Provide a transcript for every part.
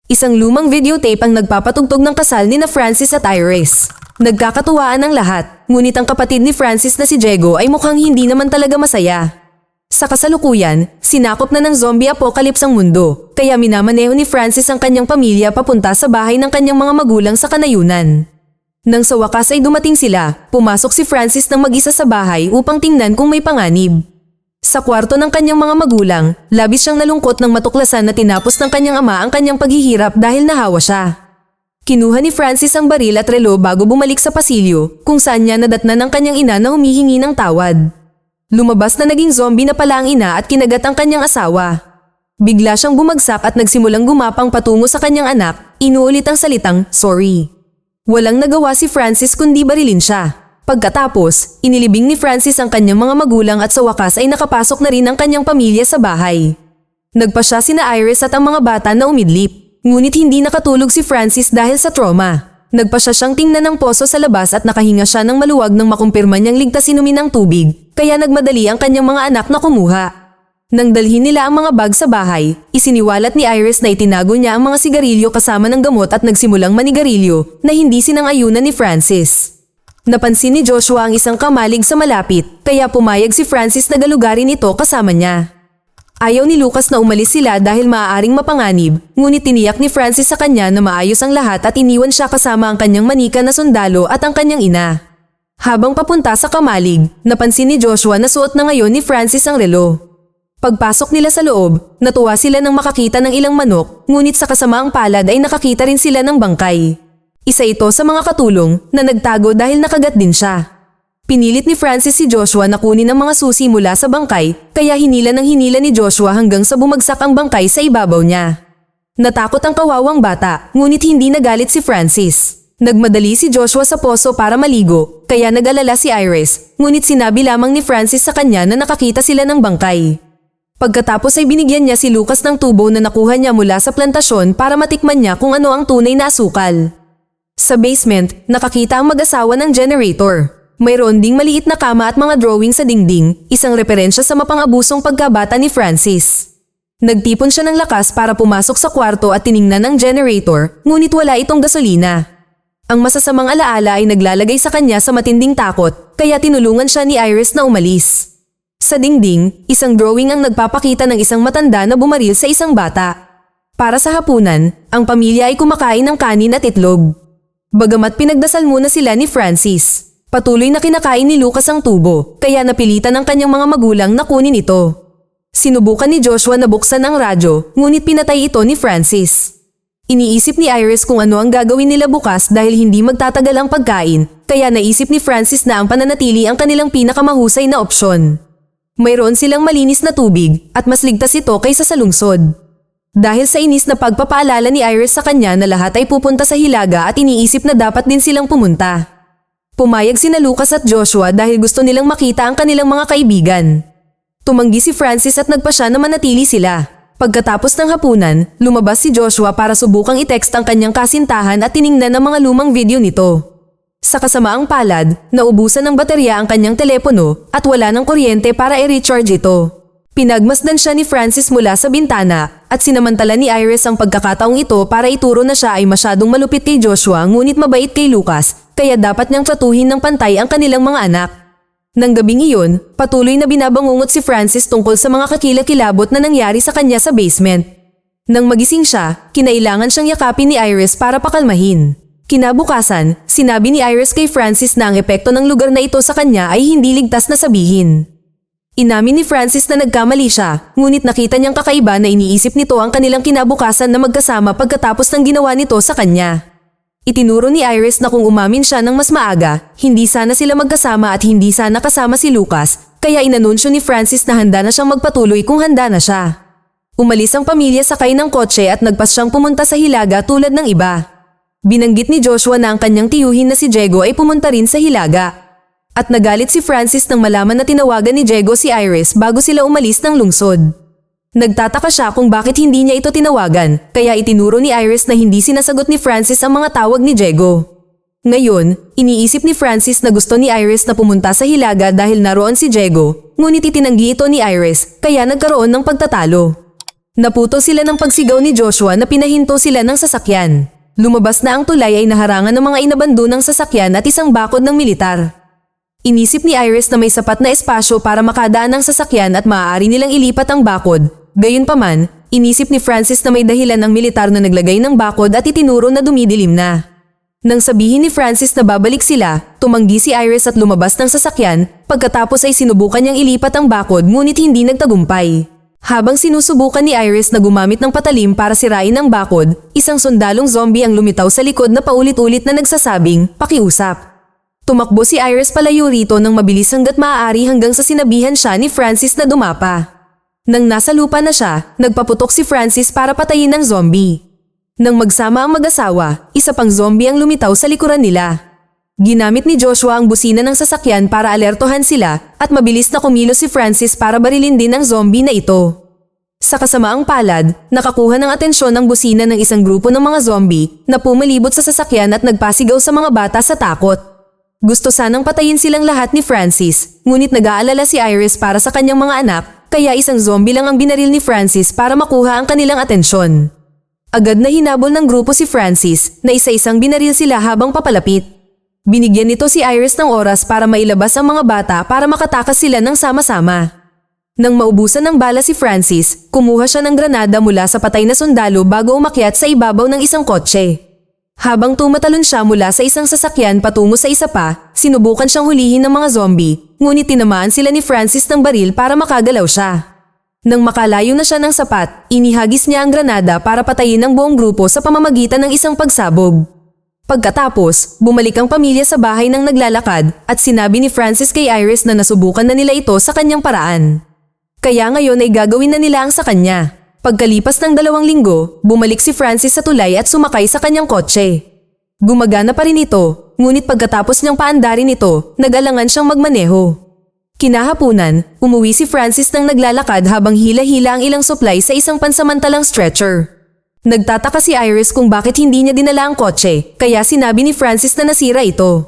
Isang lumang videotape ang nagpapatugtog ng kasal ni na Francis at Iris. Nagkakatuwaan ang lahat, ngunit ang kapatid ni Francis na si Diego ay mukhang hindi naman talaga masaya. Sa kasalukuyan, sinakop na ng zombie apocalypse ang mundo, kaya minamaneho ni Francis ang kanyang pamilya papunta sa bahay ng kanyang mga magulang sa kanayunan. Nang sa wakas ay dumating sila, pumasok si Francis ng mag-isa sa bahay upang tingnan kung may panganib. Sa kwarto ng kanyang mga magulang, labis siyang nalungkot nang matuklasan na tinapos ng kanyang ama ang kanyang paghihirap dahil nahawa siya. Kinuha ni Francis ang baril at relo bago bumalik sa pasilyo, kung saan niya nadatnan ng kanyang ina na humihingi ng tawad. Lumabas na naging zombie na pala ang ina at kinagat ang kanyang asawa. Bigla siyang bumagsak at nagsimulang gumapang patungo sa kanyang anak, inuulit ang salitang, "Sorry." Walang nagawa si Francis kundi barilin siya. Pagkatapos, inilibing ni Francis ang kanyang mga magulang at sa wakas ay nakapasok na rin ang kanyang pamilya sa bahay. Nagpasya sina Iris at ang mga bata na umidlip, ngunit hindi nakatulog si Francis dahil sa trauma. Nagpasya siyang tingnan ng poso sa labas at nakahinga siya ng maluwag nang makumpirma niyang ligtas inumin ang tubig, kaya nagmadali ang kanyang mga anak na kumuha. Nang dalhin nila ang mga bag sa bahay, isiniwalat ni Iris na itinago niya ang mga sigarilyo kasama ng gamot at nagsimulang manigarilyo na hindi sinang-ayunan ni Francis. Napansin ni Joshua ang isang kamalig sa malapit, kaya pumayag si Francis na galugarin ito kasama niya. Ayaw ni Lucas na umalis sila dahil maaaring mapanganib, ngunit tiniyak ni Francis sa kanya na maayos ang lahat at iniwan siya kasama ang kanyang manika na sundalo at ang kanyang ina. Habang papunta sa kamalig, napansin ni Joshua na suot na ngayon ni Francis ang relo. Pagpasok nila sa loob, natuwa sila nang makakita ng ilang manok, ngunit sa kasamaang palad ay nakakita rin sila ng bangkay. Isa ito sa mga katulong na nagtago dahil nakagat din siya. Pinilit ni Francis si Joshua na kunin ang mga susi mula sa bangkay, kaya hinila ni Joshua hanggang sa bumagsak ang bangkay sa ibabaw niya. Natakot ang kawawang bata, ngunit hindi nagalit si Francis. Nagmadali si Joshua sa poso para maligo, kaya nag-alala si Iris, ngunit sinabi lamang ni Francis sa kanya na nakakita sila ng bangkay. Pagkatapos ay binigyan niya si Lucas ng tubo na nakuha niya mula sa plantasyon para matikman niya kung ano ang tunay na asukal. Sa basement, nakakita ang mag-asawa ng generator. Mayroon ding maliit na kama at mga drawing sa dingding, isang referensya sa mapang-abusong pagkabata ni Francis. Nagtipon siya ng lakas para pumasok sa kwarto at tiningnan ang generator, ngunit wala itong gasolina. Ang masasamang alaala ay naglalagay sa kanya sa matinding takot, kaya tinulungan siya ni Iris na umalis. Sa dingding, isang drawing ang nagpapakita ng isang matanda na bumaril sa isang bata. Para sa hapunan, ang pamilya ay kumakain ng kanin at itlog. Bagamat pinagdasal muna sila ni Francis, patuloy na kinakain ni Lucas ang tubo, kaya napilitan ng kanyang mga magulang na kunin ito. Sinubukan ni Joshua na buksan ang radyo, ngunit pinatay ito ni Francis. Iniisip ni Iris kung ano ang gagawin nila bukas dahil hindi magtatagal ang pagkain, kaya naisip ni Francis na ang pananatili ang kanilang pinakamahusay na opsyon. Mayroon silang malinis na tubig at mas ligtas ito kaysa sa lungsod. Dahil sa inis na pagpapaalala ni Iris sa kanya na lahat ay pupunta sa Hilaga at iniisip na dapat din silang pumunta. Pumayag sina Lucas at Joshua dahil gusto nilang makita ang kanilang mga kaibigan. Tumanggi si Francis at nagpasya na manatili sila. Pagkatapos ng hapunan, lumabas si Joshua para subukang i-text ang kanyang kasintahan at tiningnan ang mga lumang video nito. Sa kasamaang palad, naubusan ng baterya ang kanyang telepono at wala ng kuryente para i-recharge ito. Pinagmasdan siya ni Francis mula sa bintana at sinamantala ni Iris ang pagkakataong ito para ituro na siya ay masyadong malupit kay Joshua ngunit mabait kay Lucas, kaya dapat niyang tratuhin ng pantay ang kanilang mga anak. Nang gabing iyon, patuloy na binabangungot si Francis tungkol sa mga kakilakilabot na nangyari sa kanya sa basement. Nang magising siya, kinailangan siyang yakapin ni Iris para pakalmahin. Kinabukasan, sinabi ni Iris kay Francis na ang epekto ng lugar na ito sa kanya ay hindi ligtas na sabihin. Inamin ni Francis na nagkamali siya, ngunit nakita niyang kakaiba na iniisip nito ang kanilang kinabukasan na magkasama pagkatapos ng ginawa nito sa kanya. Itinuro ni Iris na kung umamin siya ng mas maaga, hindi sana sila magkasama at hindi sana kasama si Lucas, kaya inanunsyo ni Francis na handa na siyang magpatuloy kung handa na siya. Umalis ang pamilya sakay ng kotse at nagpasyang pumunta sa Hilaga tulad ng iba. Binanggit ni Joshua na ang kanyang tiyuhin na si Diego ay pumunta rin sa Hilaga. At nagalit si Francis nang malaman na tinawagan ni Diego si Iris bago sila umalis ng lungsod. Nagtataka siya kung bakit hindi niya ito tinawagan, kaya itinuro ni Iris na hindi sinasagot ni Francis ang mga tawag ni Diego. Ngayon, iniisip ni Francis na gusto ni Iris na pumunta sa Hilaga dahil naroon si Diego, ngunit itinanggi ito ni Iris, kaya nagkaroon ng pagtatalo. Naputol sila ng pagsigaw ni Joshua na pinahinto sila ng sasakyan. Lumabas na ang tulay ay naharangan ng mga inabando ng sasakyan at isang bakod ng militar. Inisip ni Iris na may sapat na espasyo para makadaan ng sasakyan at maaari nilang ilipat ang bakod. Gayunpaman, inisip ni Francis na may dahilan ng militar na naglagay ng bakod at itinuro na dumidilim na. Nang sabihin ni Francis na babalik sila, tumanggi si Iris at lumabas ng sasakyan, pagkatapos ay sinubukan niyang ilipat ang bakod ngunit hindi nagtagumpay. Habang sinusubukan ni Iris na gumamit ng patalim para sirain ang bakod, isang sundalong zombie ang lumitaw sa likod na paulit-ulit na nagsasabing, "Pakiusap." Tumakbo si Iris palayo rito ng mabilis hanggat maaari hanggang sa sinabihan siya ni Francis na dumapa. Nang nasa lupa na siya, nagpaputok si Francis para patayin ang zombie. Nang magsama ang mag-asawa, isa pang zombie ang lumitaw sa likuran nila. Ginamit ni Joshua ang busina ng sasakyan para alertohan sila at mabilis na kumilos si Francis para barilin din ang zombie na ito. Sa kasamaang palad, nakakuha ng atensyon ng busina ng isang grupo ng mga zombie na pumalibot sa sasakyan at nagpasigaw sa mga bata sa takot. Gusto sanang patayin silang lahat ni Francis, ngunit nag-aalala si Iris para sa kanyang mga anak, kaya isang zombie lang ang binaril ni Francis para makuha ang kanilang atensyon. Agad na hinabol ng grupo si Francis na isa-isang binaril sila habang papalapit. Binigyan nito si Iris ng oras para mailabas ang mga bata para makatakas sila ng sama-sama. Nang maubusan ng bala si Francis, kumuha siya ng granada mula sa patay na sundalo bago umakyat sa ibabaw ng isang kotse. Habang tumatalon siya mula sa isang sasakyan patungo sa isa pa, sinubukan siyang hulihin ng mga zombie, ngunit tinamaan sila ni Francis ng baril para makagalaw siya. Nang makalayo na siya ng sapat, inihagis niya ang granada para patayin ang buong grupo sa pamamagitan ng isang pagsabog. Pagkatapos, bumalik ang pamilya sa bahay ng naglalakad at sinabi ni Francis kay Iris na nasubukan na nila ito sa kanyang paraan. Kaya ngayon ay gagawin na nila ang sa kanya. Pagkalipas ng 2 linggo, bumalik si Francis sa tulay at sumakay sa kanyang kotse. Gumagana pa rin ito, ngunit pagkatapos niyang paandarin ito, nag-alangan siyang magmaneho. Kinahapunan, umuwi si Francis nang naglalakad habang hila-hila ang ilang supply sa isang pansamantalang stretcher. Nagtataka si Iris kung bakit hindi niya dinala ang kotse, kaya sinabi ni Francis na nasira ito.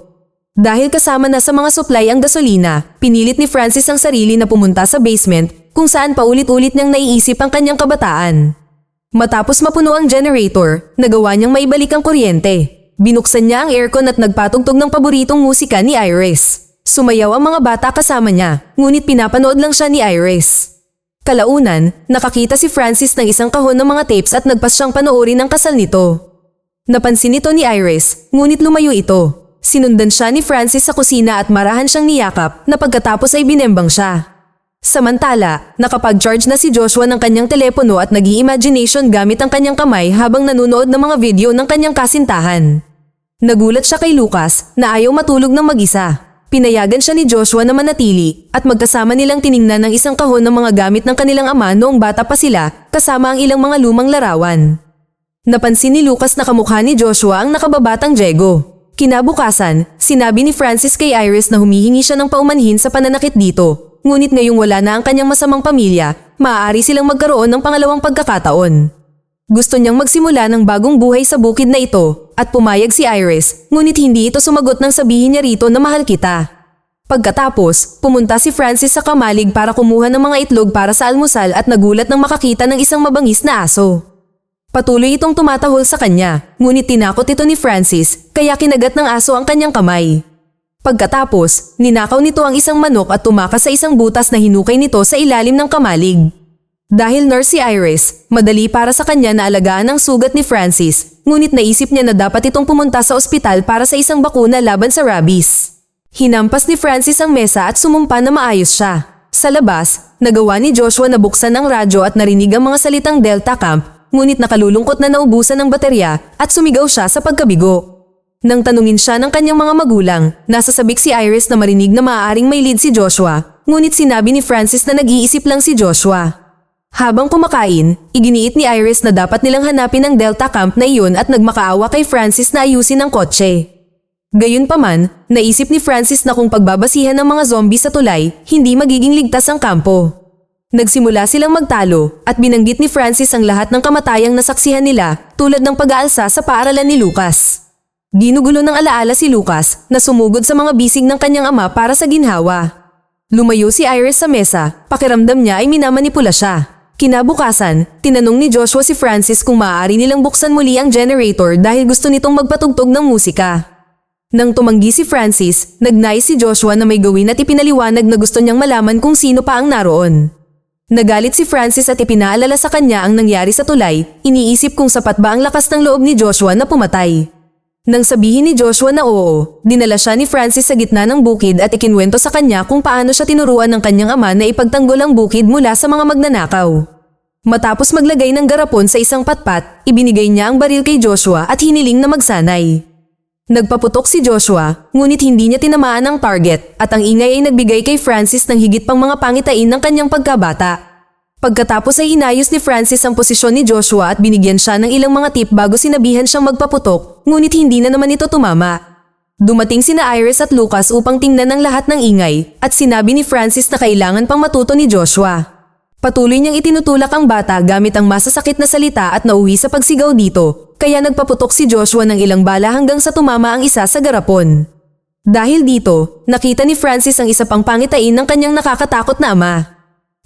Dahil kasama na sa mga supply ang gasolina, pinilit ni Francis ang sarili na pumunta sa basement kung saan paulit-ulit niyang naiisip ang kanyang kabataan. Matapos mapuno ang generator, nagawa niyang maibalik ang kuryente. Binuksan niya ang aircon at nagpatugtog ng paboritong musika ni Iris. Sumayaw ang mga bata kasama niya, ngunit pinapanood lang siya ni Iris. Kalaunan, nakakita si Francis ng isang kahon ng mga tapes at nagpas siyang panoorin ang kasal nito. Napansin ito ni Iris, ngunit lumayo ito. Sinundan siya ni Francis sa kusina at marahan siyang niyakap na pagkatapos ay binembang siya. Samantala, nakapag-charge na si Joshua ng kanyang telepono at nag-i-imagination gamit ang kanyang kamay habang nanunood ng mga video ng kanyang kasintahan. Nagulat siya kay Lucas na ayaw matulog ng mag-isa. Pinayagan siya ni Joshua na manatili at magkasama nilang tiningnan ng isang kahon ng mga gamit ng kanilang ama noong bata pa sila kasama ang ilang mga lumang larawan. Napansin ni Lucas na kamukha ni Joshua ang nakababatang Diego. Kinabukasan, sinabi ni Francis kay Iris na humihingi siya ng paumanhin sa pananakit dito, ngunit ngayong wala na ang kanyang masamang pamilya, maaari silang magkaroon ng pangalawang pagkakataon. Gusto niyang magsimula ng bagong buhay sa bukid na ito at pumayag si Iris, ngunit hindi ito sumagot nang sabihin niya rito na mahal kita. Pagkatapos, pumunta si Francis sa kamalig para kumuha ng mga itlog para sa almusal at nagulat nang makakita ng isang mabangis na aso. Patuloy itong tumatahol sa kanya, ngunit tinakot ito ni Francis, kaya kinagat ng aso ang kanyang kamay. Pagkatapos, ninakaw nito ang isang manok at tumakas sa isang butas na hinukay nito sa ilalim ng kamalig. Dahil nurse si Iris, madali para sa kanya na alagaan ang sugat ni Francis, ngunit naisip niya na dapat itong pumunta sa ospital para sa isang bakuna laban sa rabies. Hinampas ni Francis ang mesa at sumumpa na maayos siya. Sa labas, nagawa ni Joshua na buksan ang radyo at narinig ang mga salitang Delta Camp, ngunit nakalulungkot na naubusan ng baterya at sumigaw siya sa pagkabigo. Nang tanungin siya ng kanyang mga magulang, nasasabik si Iris na marinig na maaaring may lead si Joshua, ngunit sinabi ni Francis na nag-iisip lang si Joshua. Habang kumakain, iginiit ni Iris na dapat nilang hanapin ang Delta Camp na iyon at nagmakaawa kay Francis na ayusin ang kotse. Gayunpaman, naisip ni Francis na kung pagbabasihan ng mga zombie sa tulay, hindi magiging ligtas ang kampo. Nagsimula silang magtalo at binanggit ni Francis ang lahat ng kamatayang nasaksihan nila tulad ng pag-aalsa sa paaralan ni Lucas. Ginugulo ng alaala si Lucas na sumugod sa mga bisig ng kanyang ama para sa ginhawa. Lumayo si Iris sa mesa, pakiramdam niya ay minamanipula siya. Kinabukasan, tinanong ni Joshua si Francis kung maaari nilang buksan muli ang generator dahil gusto nitong magpatugtog ng musika. Nang tumanggi si Francis, nagnais si Joshua na may gawin at ipinaliwanag na gusto niyang malaman kung sino pa ang naroon. Nagalit si Francis at ipinaalala sa kanya ang nangyari sa tulay, iniisip kung sapat ba ang lakas ng loob ni Joshua na pumatay. Nang sabihin ni Joshua na oo, dinala siya ni Francis sa gitna ng bukid at ikinwento sa kanya kung paano siya tinuruan ng kanyang ama na ipagtanggol ang bukid mula sa mga magnanakaw. Matapos maglagay ng garapon sa isang patpat, ibinigay niya ang baril kay Joshua at hiniling na magsanay. Nagpaputok si Joshua, ngunit hindi niya tinamaan ang target at ang ingay ay nagbigay kay Francis ng higit pang mga pangitain ng kanyang pagkabata. Pagkatapos ay inayos ni Francis ang posisyon ni Joshua at binigyan siya ng ilang mga tip bago sinabihan siyang magpaputok, ngunit hindi na naman ito tumama. Dumating sina Iris at Lucas upang tingnan ang lahat ng ingay at sinabi ni Francis na kailangan pang matuto ni Joshua. Patuloy niyang itinutulak ang bata gamit ang masasakit na salita at nauwi sa pagsigaw dito, kaya nagpaputok si Joshua ng ilang bala hanggang sa tumama ang isa sa garapon. Dahil dito, nakita ni Francis ang isa pang pangitain ng kanyang nakakatakot na ama.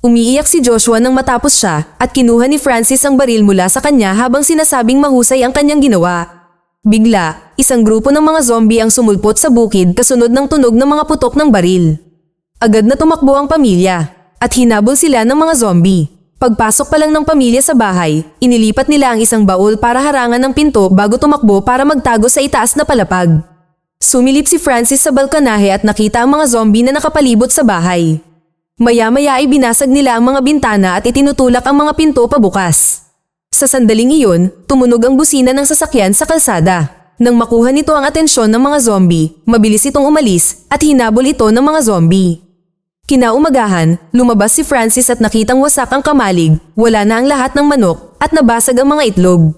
Umiiyak si Joshua nang matapos siya at kinuha ni Francis ang baril mula sa kanya habang sinasabing mahusay ang kanyang ginawa. Bigla, isang grupo ng mga zombie ang sumulpot sa bukid kasunod ng tunog ng mga putok ng baril. Agad na tumakbo ang pamilya at hinabol sila ng mga zombie. Pagpasok pa lang ng pamilya sa bahay, inilipat nila ang isang baul para harangan ng pinto bago tumakbo para magtago sa itaas na palapag. Sumilip si Francis sa balkonahe at nakita ang mga zombie na nakapalibot sa bahay. Maya-maya ay binasag nila ang mga bintana at itinutulak ang mga pinto pabukas. Sa sandaling iyon, tumunog ang busina ng sasakyan sa kalsada. Nang makuha nito ang atensyon ng mga zombie, mabilis itong umalis at hinabol ito ng mga zombie. Kinaumagahan, lumabas si Francis at nakitang wasak ang kamalig, wala na ang lahat ng manok at nabasag ang mga itlog.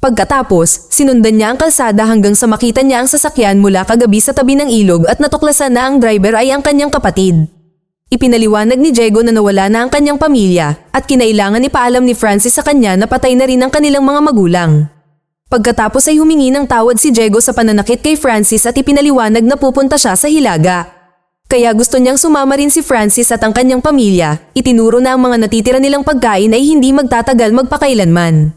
Pagkatapos, sinundan niya ang kalsada hanggang sa makita niya ang sasakyan mula kagabi sa tabi ng ilog at natuklasan na ang driver ay ang kanyang kapatid. Ipinaliwanag ni Diego na nawala na ang kanyang pamilya at kinailangan ipaalam ni Francis sa kanya na patay na rin ang kanilang mga magulang. Pagkatapos ay humingi ng tawad si Diego sa pananakit kay Francis at ipinaliwanag na pupunta siya sa Hilaga. Kaya gusto niyang sumama rin si Francis at ang kanyang pamilya, itinuro na ang mga natitira nilang pagkain ay hindi magtatagal magpakailanman.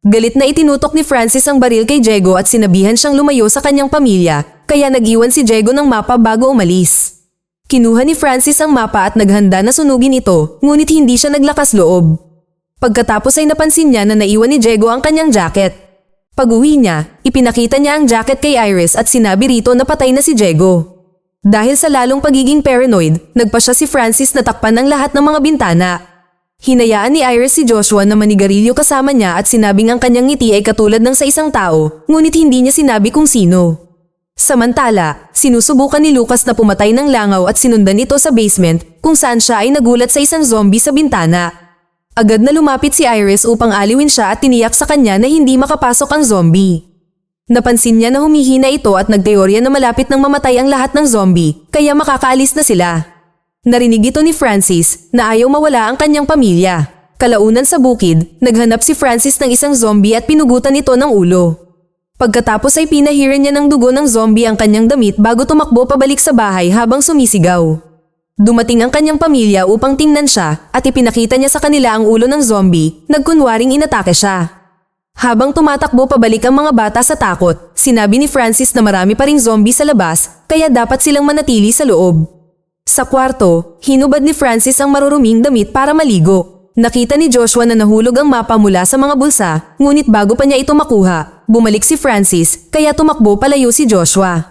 Galit na itinutok ni Francis ang baril kay Diego at sinabihan siyang lumayo sa kanyang pamilya, kaya nag-iwan si Diego ng mapa bago umalis. Kinuha ni Francis ang mapa at naghanda na sunugin ito, ngunit hindi siya naglakas loob. Pagkatapos ay napansin niya na naiwan ni Diego ang kanyang jacket. Pag-uwi niya, ipinakita niya ang jacket kay Iris at sinabi rito na patay na si Diego. Dahil sa lalong pagiging paranoid, nagpa siya si Francis na takpan ang lahat ng mga bintana. Hinayaan ni Iris si Joshua na manigarilyo kasama niya at sinabing ang kanyang ngiti ay katulad ng sa isang tao, ngunit hindi niya sinabi kung sino. Samantala, sinusubukan ni Lucas na pumatay ng langaw at sinundan ito sa basement kung saan siya ay nagulat sa isang zombie sa bintana. Agad na lumapit si Iris upang aliwin siya at tiniyak sa kanya na hindi makapasok ang zombie. Napansin niya na humihina ito at nagteorya na malapit nang mamatay ang lahat ng zombie, kaya makakaalis na sila. Narinig ito ni Francis na ayaw mawala ang kanyang pamilya. Kalaunan sa bukid, naghanap si Francis ng isang zombie at pinugutan ito ng ulo. Pagkatapos ay pinahiran niya ng dugo ng zombie ang kanyang damit bago tumakbo pabalik sa bahay habang sumisigaw. Dumating ang kanyang pamilya upang tingnan siya at ipinakita niya sa kanila ang ulo ng zombie, nagkunwaring inatake siya. Habang tumatakbo pabalik ang mga bata sa takot, sinabi ni Francis na marami pa ring zombie sa labas kaya dapat silang manatili sa loob. Sa kwarto, hinubad ni Francis ang maruruming damit para maligo. Nakita ni Joshua na nahulog ang mapa mula sa mga bulsa, ngunit bago pa niya ito makuha, bumalik si Francis kaya tumakbo palayo si Joshua.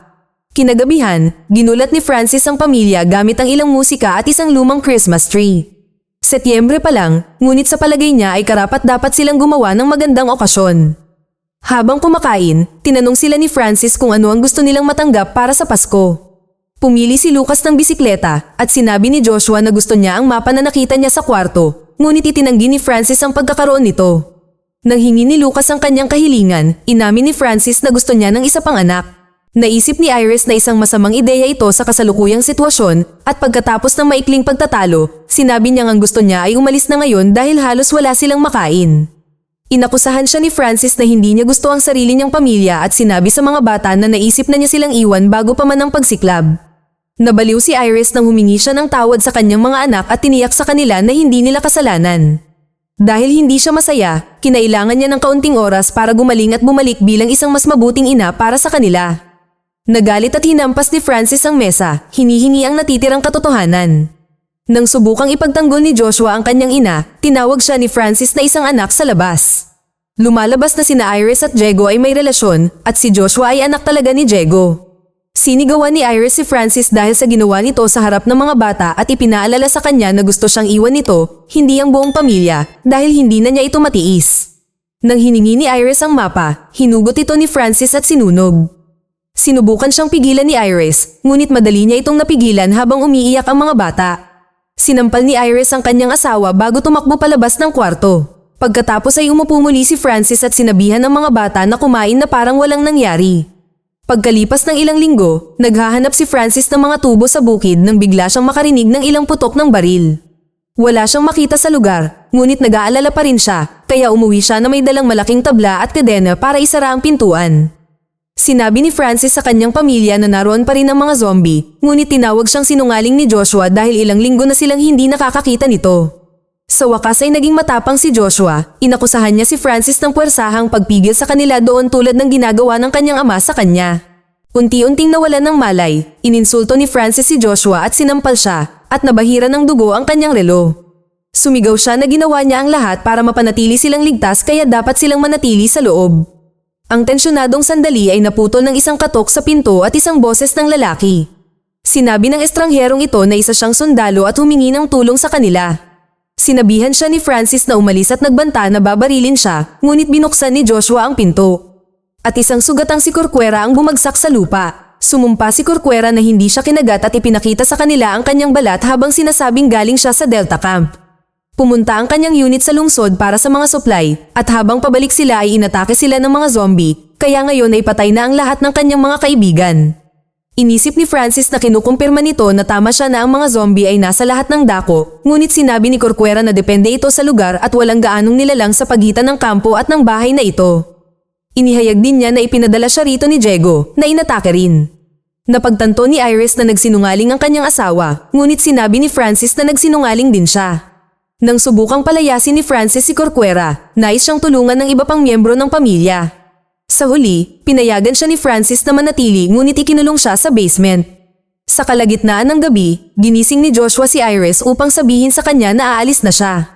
Kinagabihan, ginulat ni Francis ang pamilya gamit ang ilang musika at isang lumang Christmas tree. Setyembre pa lang, ngunit sa palagay niya ay karapat-dapat silang gumawa ng magandang okasyon. Habang kumakain, tinanong sila ni Francis kung ano ang gusto nilang matanggap para sa Pasko. Pumili si Lucas ng bisikleta at sinabi ni Joshua na gusto niya ang mapa na nakita niya sa kwarto, ngunit itinanggi ni Francis ang pagkakaroon nito. Nang hingi ni Lucas ang kanyang kahilingan, inamin ni Francis na gusto niya ng isa pang anak. Naisip ni Iris na isang masamang ideya ito sa kasalukuyang sitwasyon at pagkatapos ng maikling pagtatalo, sinabi niyang ang gusto niya ay umalis na ngayon dahil halos wala silang makain. Inakusahan siya ni Francis na hindi niya gusto ang sarili niyang pamilya at sinabi sa mga bata na naisip na niya silang iwan bago pa man ang pagsiklab. Nabaliw si Iris nang humingi siya ng tawad sa kanyang mga anak at tiniyak sa kanila na hindi nila kasalanan. Dahil hindi siya masaya, kinailangan niya ng kaunting oras para gumaling at bumalik bilang isang mas mabuting ina para sa kanila. Nagalit at hinampas ni Francis ang mesa, hinihingi ang natitirang katotohanan. Nang subukang ipagtanggol ni Joshua ang kanyang ina, tinawag siya ni Francis na isang anak sa labas. Lumalabas na sina Iris at Diego ay may relasyon at si Joshua ay anak talaga ni Diego. Sinigawan ni Iris si Francis dahil sa ginawa nito sa harap ng mga bata at ipinaalala sa kanya na gusto siyang iwan nito, hindi ang buong pamilya, dahil hindi na niya ito matiis. Nang hiningi ni Iris ang mapa, hinugot ito ni Francis at sinunog. Sinubukan siyang pigilan ni Iris, ngunit madali niya itong napigilan habang umiiyak ang mga bata. Sinampal ni Iris ang kanyang asawa bago tumakbo palabas ng kwarto. Pagkatapos ay umupo muli si Francis at sinabihan ng mga bata na kumain na parang walang nangyari. Pagkalipas ng ilang linggo, naghahanap si Francis ng mga tubo sa bukid nang bigla siyang makarinig ng ilang putok ng baril. Wala siyang makita sa lugar, ngunit nag-aalala pa rin siya, kaya umuwi siya na may dalang malaking tabla at kadena para isara ang pintuan. Sinabi ni Francis sa kanyang pamilya na naroon pa rin ang mga zombie, ngunit tinawag siyang sinungaling ni Joshua dahil ilang linggo na silang hindi nakakakita nito. Sa wakas ay naging matapang si Joshua, inakusahan niya si Francis ng puwersahang pagpigil sa kanila doon tulad ng ginagawa ng kanyang ama sa kanya. Unti-unting nawalan ng malay, ininsulto ni Francis si Joshua at sinampal siya, at nabahira ng dugo ang kanyang relo. Sumigaw siya na ginawa niya ang lahat para mapanatili silang ligtas kaya dapat silang manatili sa loob. Ang tensyonadong sandali ay naputol ng isang katok sa pinto at isang boses ng lalaki. Sinabi ng estrangherong ito na isa siyang sundalo at humingi ng tulong sa kanila. Sinabihan siya ni Francis na umalis at nagbanta na babarilin siya, ngunit binuksan ni Joshua ang pinto. At isang sugatang si Corcuera ang bumagsak sa lupa. Sumumpa si Corcuera na hindi siya kinagat at ipinakita sa kanila ang kanyang balat habang sinasabing galing siya sa Delta Camp. Pumunta ang kanyang unit sa lungsod para sa mga supply, at habang pabalik sila ay inatake sila ng mga zombie, kaya ngayon ay patay na ang lahat ng kanyang mga kaibigan. Inisip ni Francis na kinukumpirma nito na tama siya na ang mga zombie ay nasa lahat ng dako, ngunit sinabi ni Corcuera na depende ito sa lugar at walang gaanong nilalang sa pagitan ng kampo at ng bahay na ito. Inihayag din niya na ipinadala siya rito ni Diego, na inatake rin. Napagtanto ni Iris na nagsinungaling ang kanyang asawa, ngunit sinabi ni Francis na nagsinungaling din siya. Nang subukang palayasin ni Francis si Corcuera, nais siyang tulungan ng iba pang miyembro ng pamilya. Sa huli, pinayagan siya ni Francis na manatili ngunit ikinulong siya sa basement. Sa kalagitnaan ng gabi, ginising ni Joshua si Iris upang sabihin sa kanya na aalis na siya.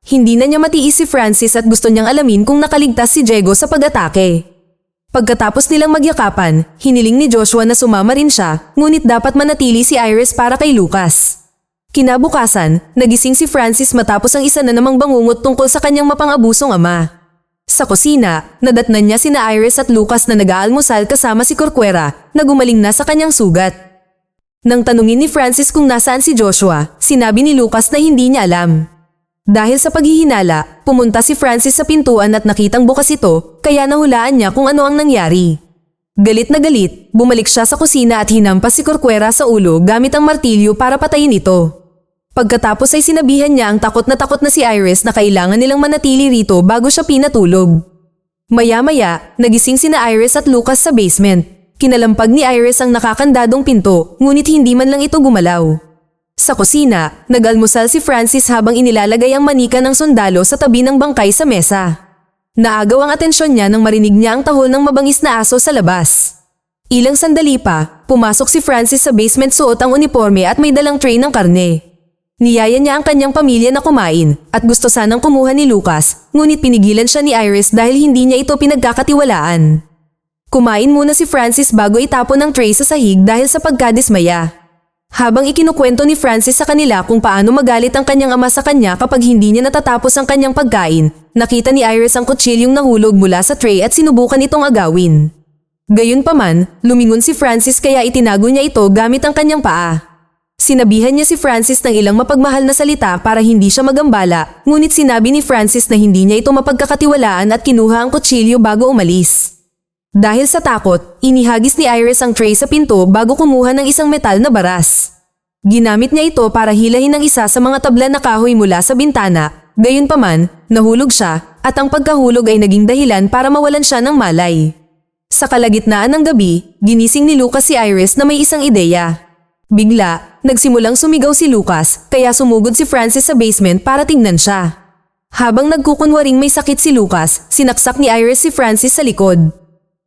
Hindi na niya matiis si Francis at gusto niyang alamin kung nakaligtas si Diego sa pag-atake. Pagkatapos nilang magyakapan, hiniling ni Joshua na sumama rin siya, ngunit dapat manatili si Iris para kay Lucas. Kinabukasan, nagising si Francis matapos ang isa na namang bangungot tungkol sa kanyang mapang-abusong ama. Sa kusina, nadatnan niya sina Iris at Lucas na nag-aalmusal kasama si Corcuera na gumaling na sa kanyang sugat. Nang tanungin ni Francis kung nasaan si Joshua, sinabi ni Lucas na hindi niya alam. Dahil sa paghihinala, pumunta si Francis sa pintuan at nakitang bukas ito, kaya nahulaan niya kung ano ang nangyari. Galit na galit, bumalik siya sa kusina at hinampas si Corcuera sa ulo gamit ang martilyo para patayin ito. Pagkatapos ay sinabihan niya ang takot na si Iris na kailangan nilang manatili rito bago siya pinatulog. Maya-maya, nagising sina Iris at Lucas sa basement. Kinalampag ni Iris ang nakakandadong pinto, ngunit hindi man lang ito gumalaw. Sa kusina, nag-almusal si Francis habang inilalagay ang manika ng sundalo sa tabi ng bangkay sa mesa. Naagaw ang atensyon niya nang marinig niya ang tahol ng mabangis na aso sa labas. Ilang sandali pa, pumasok si Francis sa basement suot ang uniforme at may dalang tray ng karne. Niyaya niya ang kanyang pamilya na kumain at gusto sanang kumuha ni Lucas, ngunit pinigilan siya ni Iris dahil hindi niya ito pinagkakatiwalaan. Kumain muna si Francis bago itapon ang tray sa sahig dahil sa pagkadismaya. Habang ikinukwento ni Francis sa kanila kung paano magalit ang kanyang ama sa kanya kapag hindi niya natatapos ang kanyang pagkain, nakita ni Iris ang kutsilyong nahulog mula sa tray at sinubukan itong agawin. Gayunpaman, lumingon si Francis kaya itinago niya ito gamit ang kanyang paa. Sinabihan niya si Francis ng ilang mapagmahal na salita para hindi siya magambala, ngunit sinabi ni Francis na hindi niya ito mapagkakatiwalaan at kinuha ang kutsilyo bago umalis. Dahil sa takot, inihagis ni Iris ang tray sa pinto bago kumuha ng isang metal na baras. Ginamit niya ito para hilahin ang isa sa mga tabla na kahoy mula sa bintana, gayunpaman, nahulog siya at ang pagkahulog ay naging dahilan para mawalan siya ng malay. Sa kalagitnaan ng gabi, ginising ni Lucas si Iris na may isang ideya. Bigla, nagsimulang sumigaw si Lucas, kaya sumugod si Francis sa basement para tingnan siya. Habang nagkukunwaring may sakit si Lucas, sinaksak ni Iris si Francis sa likod.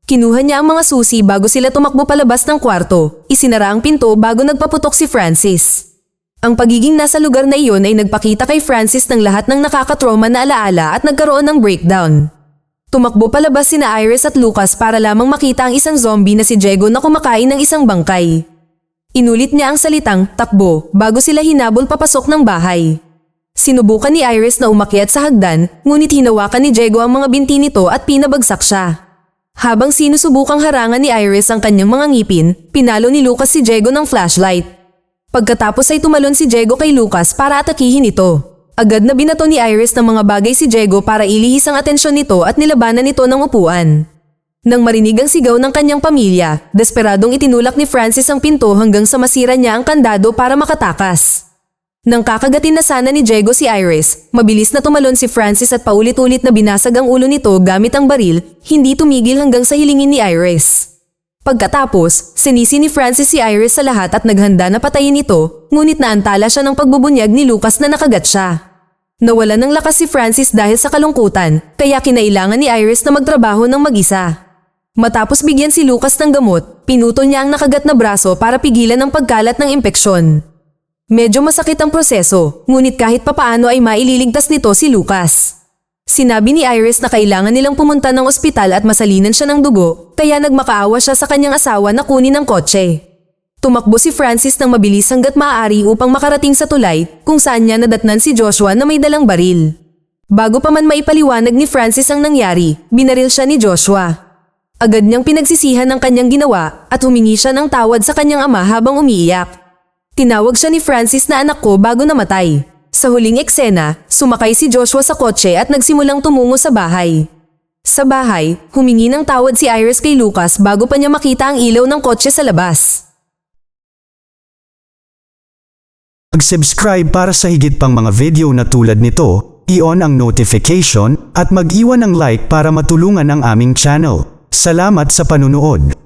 Kinuha niya ang mga susi bago sila tumakbo palabas ng kwarto. Isinara ang pinto bago nagpaputok si Francis. Ang pagiging nasa lugar na iyon ay nagpakita kay Francis ng lahat ng nakakatrauma na alaala at nagkaroon ng breakdown. Tumakbo palabas sina Iris at Lucas para lamang makita ang isang zombie na si Diego na kumakain ng isang bangkay. Inulit niya ang salitang takbo bago sila hinabol papasok ng bahay. Sinubukan ni Iris na umakyat sa hagdan, ngunit hinawakan ni Diego ang mga binti nito at pinabagsak siya. Habang sinusubukang harangan ni Iris ang kanyang mga ngipin, pinalo ni Lucas si Diego ng flashlight. Pagkatapos ay tumalon si Diego kay Lucas para atakihin ito. Agad na binato ni Iris ng mga bagay si Diego para ilihis ang atensyon nito at nilabanan nito ng upuan. Nang marinig ang sigaw ng kanyang pamilya, desperadong itinulak ni Francis ang pinto hanggang sa masira niya ang kandado para makatakas. Nang kakagatin na sana ni Diego si Iris, mabilis na tumalon si Francis at paulit-ulit na binasag ang ulo nito gamit ang baril, hindi tumigil hanggang sa hilingin ni Iris. Pagkatapos, sinisi ni Francis si Iris sa lahat at naghanda na patayin ito, ngunit naantala siya ng pagbubunyag ni Lucas na nakagat siya. Nawalan ng lakas si Francis dahil sa kalungkutan, kaya kinailangan ni Iris na magtrabaho ng mag-isa. Matapos bigyan si Lucas ng gamot, pinutol niya ang nakagat na braso para pigilan ang pagkalat ng impeksyon. Medyo masakit ang proseso, ngunit kahit papaano ay maililigtas nito si Lucas. Sinabi ni Iris na kailangan nilang pumunta ng ospital at masalinan siya ng dugo, kaya nagmakaawa siya sa kanyang asawa na kunin ang kotse. Tumakbo si Francis ng mabilis hanggat maaari upang makarating sa tulay kung saan niya nadatnan si Joshua na may dalang baril. Bago pa man maipaliwanag ni Francis ang nangyari, binaril siya ni Joshua. Agad niyang pinagsisihan ang kanyang ginawa at humingi siya ng tawad sa kanyang ama habang umiiyak. Tinawag siya ni Francis na anak ko bago namatay. Sa huling eksena, sumakay si Joshua sa kotse at nagsimulang tumungo sa bahay. Sa bahay, humingi ng tawad si Iris kay Lucas bago pa niya makita ang ilaw ng kotse sa labas. Mag-subscribe para sa higit pang mga video na tulad nito, i-on ang notification at mag-iwan ng like para matulungan ang aming channel. Salamat sa panunood.